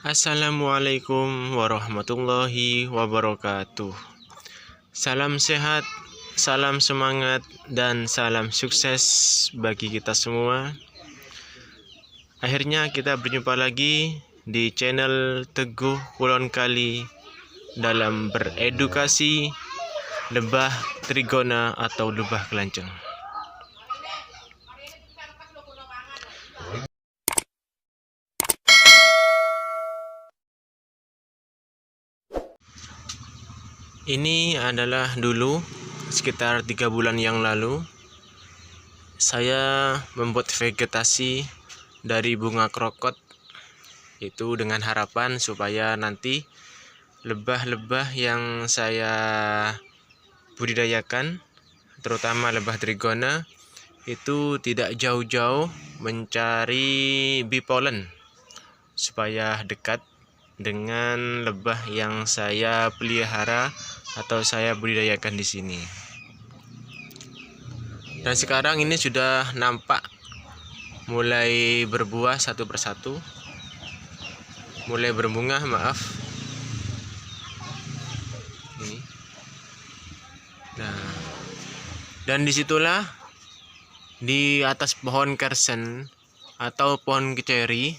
Assalamualaikum warahmatullahi wabarakatuh. Salam sehat, salam semangat, dan salam sukses bagi kita semua. Akhirnya kita berjumpa lagi di channel Teguh Kulon Kali dalam beredukasi lebah trigona atau lebah kelanceng. Ini adalah dulu sekitar 3 bulan yang lalu saya membuat vegetasi dari bunga krokot, itu dengan harapan supaya nanti lebah-lebah yang saya budidayakan, terutama lebah trigona, itu tidak jauh-jauh mencari bee pollen supaya dekat dengan lebah yang saya pelihara atau saya budidayakan di sini. Dan sekarang ini sudah nampak mulai berbuah satu persatu, mulai berbunga, maaf. Ini. Nah, dan disitulah di atas pohon kersen atau pohon ceri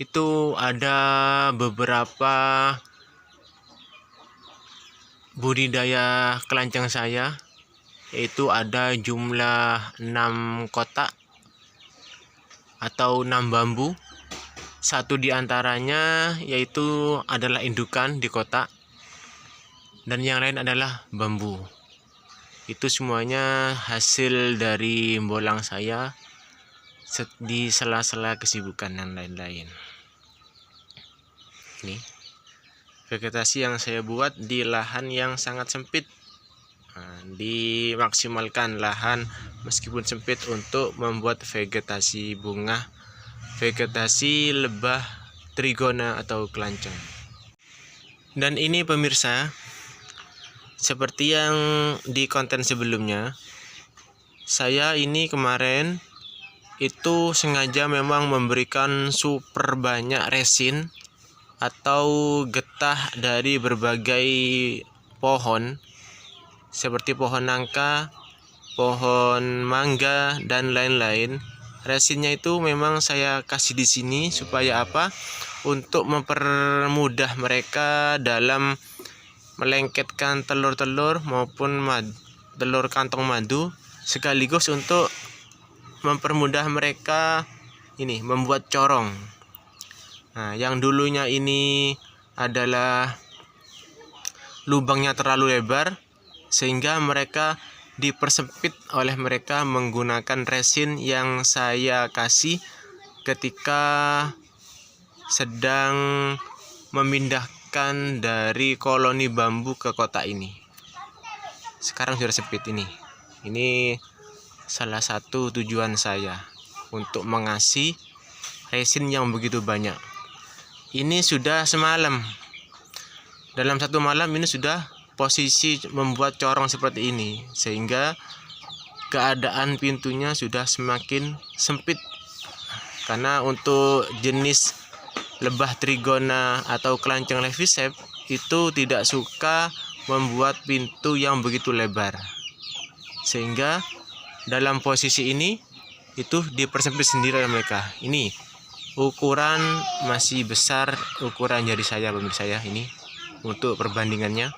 itu ada beberapa budidaya kelanceng saya, yaitu ada jumlah 6 kotak atau 6 bambu. Satu di antaranya yaitu adalah indukan di kotak, dan yang lain adalah bambu. Itu semuanya hasil dari bolang saya di sela-sela kesibukan dan lain-lain. Ini vegetasi yang saya buat di lahan yang sangat sempit. Dimaksimalkan lahan meskipun sempit untuk membuat vegetasi bunga, vegetasi lebah trigona atau kelanceng. Dan ini pemirsa, seperti yang di konten sebelumnya, saya ini kemarin itu sengaja memang memberikan super banyak resin atau getah dari berbagai pohon seperti pohon nangka, pohon mangga, dan lain-lain. Resinnya itu memang saya kasih di sini supaya apa? Untuk mempermudah mereka dalam melengketkan telur-telur maupun telur kantong madu, sekaligus untuk mempermudah mereka ini membuat corong. Nah, yang dulunya ini adalah lubangnya terlalu lebar sehingga mereka dipersempit oleh mereka menggunakan resin yang saya kasih ketika sedang memindahkan dari koloni bambu ke kota ini. Sekarang sudah sempit ini. Ini salah satu tujuan saya untuk mengasih resin yang begitu banyak. Ini sudah semalam. Dalam satu malam ini sudah posisi membuat corong seperti ini, sehingga keadaan pintunya sudah semakin sempit. Karena untuk jenis lebah trigona atau kelanceng levisep itu tidak suka membuat pintu yang begitu lebar, sehingga dalam posisi ini itu dipersempit sendiri oleh mereka. Ini ukuran masih besar ukuran jari saya, pemirsa ya, ini untuk perbandingannya.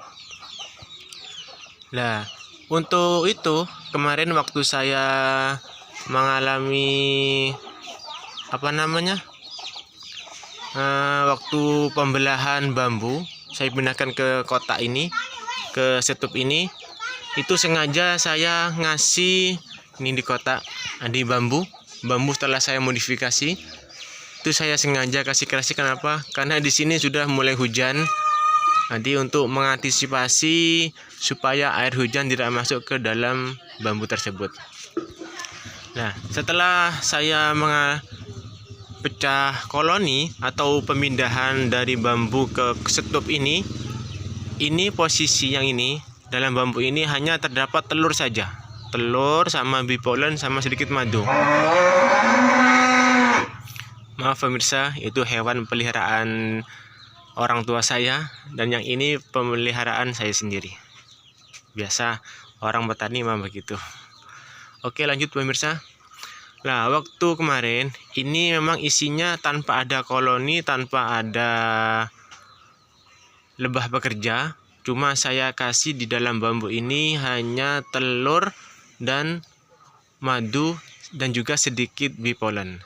Nah, untuk itu kemarin waktu saya mengalami waktu pembelahan bambu, saya pindahkan ke kotak ini, ke setup ini, itu sengaja saya ngasih ini di kotak, di bambu setelah saya modifikasi. Itu saya sengaja kasih kerasi, kenapa? Karena di sini sudah mulai hujan. Jadi untuk mengantisipasi supaya air hujan tidak masuk ke dalam bambu tersebut. Nah, setelah saya pecah koloni atau pemindahan dari bambu ke setup ini posisi yang ini dalam bambu ini hanya terdapat telur saja. Telur sama bee pollen sama sedikit madu. Maaf pemirsa, itu hewan peliharaan orang tua saya, dan yang ini pemeliharaan saya sendiri. Biasa orang petani memang begitu. Oke, lanjut pemirsa. Nah, waktu kemarin ini memang isinya tanpa ada koloni, tanpa ada lebah bekerja. Cuma saya kasih di dalam bambu ini hanya telur dan madu dan juga sedikit bee pollen.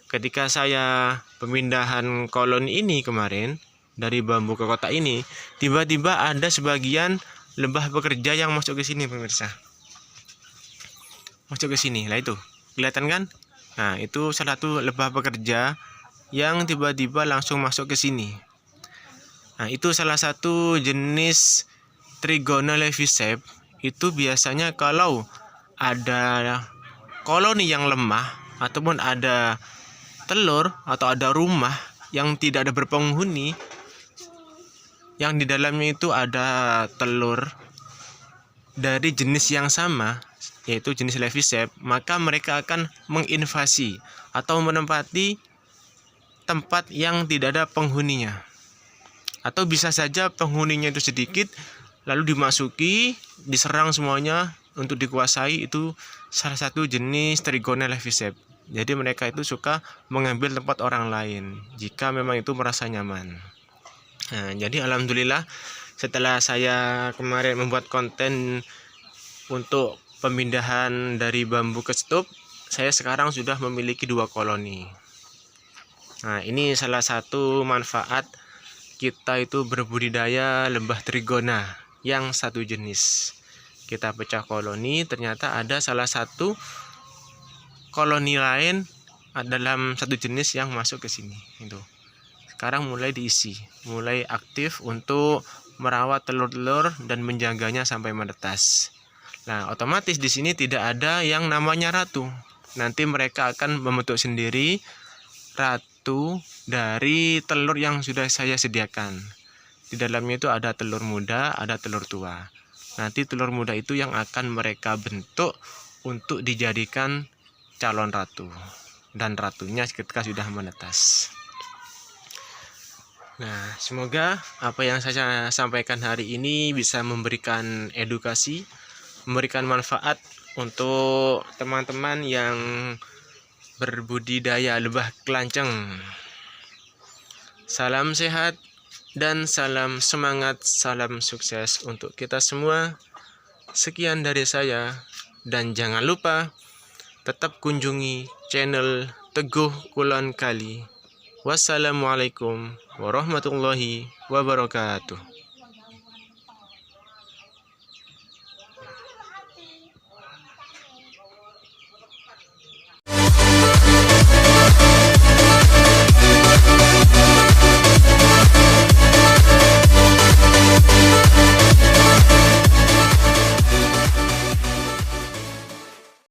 Ketika saya pemindahan koloni ini kemarin dari bambu ke kotak ini, tiba-tiba ada sebagian lebah bekerja yang masuk ke sini pemirsa. Masuk ke sini. Lah itu, kelihatan kan? Nah, itu salah satu lebah bekerja yang tiba-tiba langsung masuk ke sini. Nah, itu salah satu jenis Trigona leavisep. Itu biasanya kalau ada koloni yang lemah ataupun ada telur atau ada rumah yang tidak ada berpenghuni, yang di dalamnya itu ada telur dari jenis yang sama, yaitu jenis leavisep, maka mereka akan menginvasi atau menempati tempat yang tidak ada penghuninya. Atau bisa saja penghuninya itu sedikit, lalu dimasuki, diserang semuanya untuk dikuasai. Itu salah satu jenis Trigona leavisep. Jadi mereka itu suka mengambil tempat orang lain jika memang itu merasa nyaman. Nah, jadi alhamdulillah setelah saya kemarin membuat konten untuk pemindahan dari bambu ke stup, saya sekarang sudah memiliki 2 koloni. Nah, ini salah satu manfaat kita itu berbudidaya lebah Trigona yang satu jenis. Kita pecah koloni, ternyata ada salah satu koloni lain dalam satu jenis yang masuk ke sini. Itu sekarang mulai diisi, mulai aktif untuk merawat telur-telur dan menjaganya sampai menetas. Nah, otomatis di sini tidak ada yang namanya ratu. Nanti mereka akan membentuk sendiri ratu dari telur yang sudah saya sediakan. Di dalamnya itu ada telur muda, ada telur tua. Nanti telur muda itu yang akan mereka bentuk untuk dijadikan calon ratu. Dan ratunya ketika sudah menetas. Nah, semoga apa yang saya sampaikan hari ini bisa memberikan edukasi, memberikan manfaat untuk teman-teman yang berbudidaya lebah kelanceng. Salam sehat dan salam semangat, salam sukses untuk kita semua. Sekian dari saya, dan jangan lupa tetap kunjungi channel Teguh Kulon Kali. Wassalamualaikum warahmatullahi wabarakatuh.